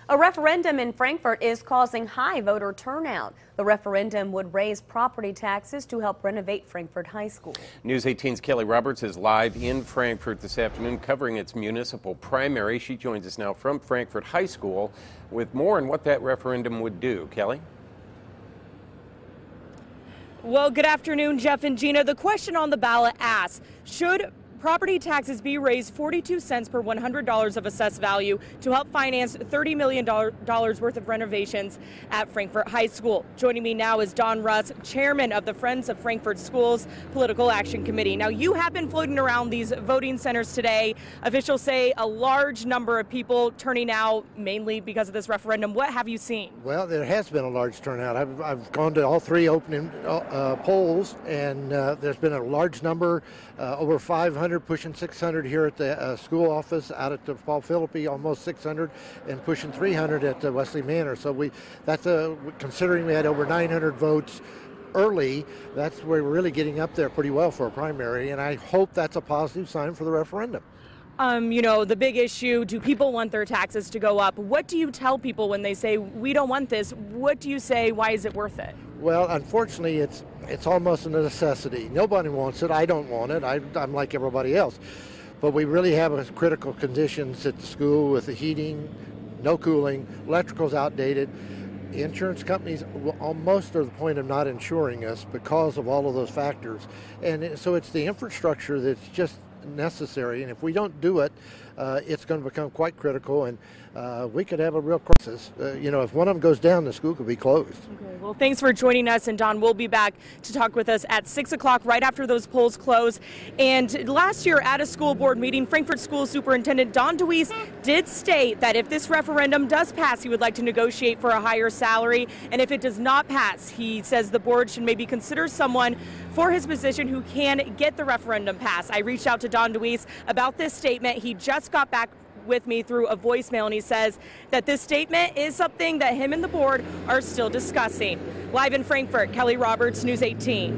A referendum in Frankfort is causing high voter turnout. The referendum would raise property taxes to help renovate Frankfort High School. News 18's Kelly Roberts is live in Frankfort this afternoon covering its municipal primary. She joins us now from Frankfort High School with more on what that referendum would do. Kelly? Well, good afternoon, Jeff and Gina. The question on the ballot asks, should property taxes be raised 42 cents per $100 of assessed value to help finance $30 million worth of renovations at Frankfort High School? Joining me now is Don Russ, chairman of the Friends of Frankfort Schools Political Action Committee. Now, you have been floating around these voting centers today. Officials say a large number of people turning out mainly because of this referendum. What have you seen? Well, there has been a large turnout. I've gone to all three opening polls, and there's been a large number, over 500, pushing 600 here at the school office, out at the Paul Philippi, almost 600, and pushing 300 at the Wesley Manor. So considering we had over 900 votes early, that's where we're really getting up there pretty well for a primary, and I hope that's a positive sign for the referendum. You know, the big issue, do people want their taxes to go up? What do you tell people when they say, we don't want this? What do you say, why is it worth it? Well, unfortunately, it's almost a necessity. Nobody wants it. I don't want it. I'm like everybody else. But we really have a critical conditions at the school with the heating, no cooling, electrical's outdated. The insurance companies almost are to the point of not insuring us because of all of those factors. And so it's the infrastructure that's just necessary, and if we don't do it, it's going to become quite critical, and we could have a real crisis. If one of them goes down, the school could be closed. Okay, well, thanks for joining us, and Don will be back to talk with us at 6 o'clock right after those polls close. And last year at a school board meeting, Frankfort School Superintendent Don DeWeese did state that if this referendum does pass, he would like to negotiate for a higher salary, and if it does not pass, he says the board should maybe consider someone for his position who can get the referendum passed. I reached out to Don DeWeese about this statement. He just got back with me through a voicemail, and he says that this statement is something that him and the board are still discussing. Live in Frankfort, Kelly Roberts, News 18.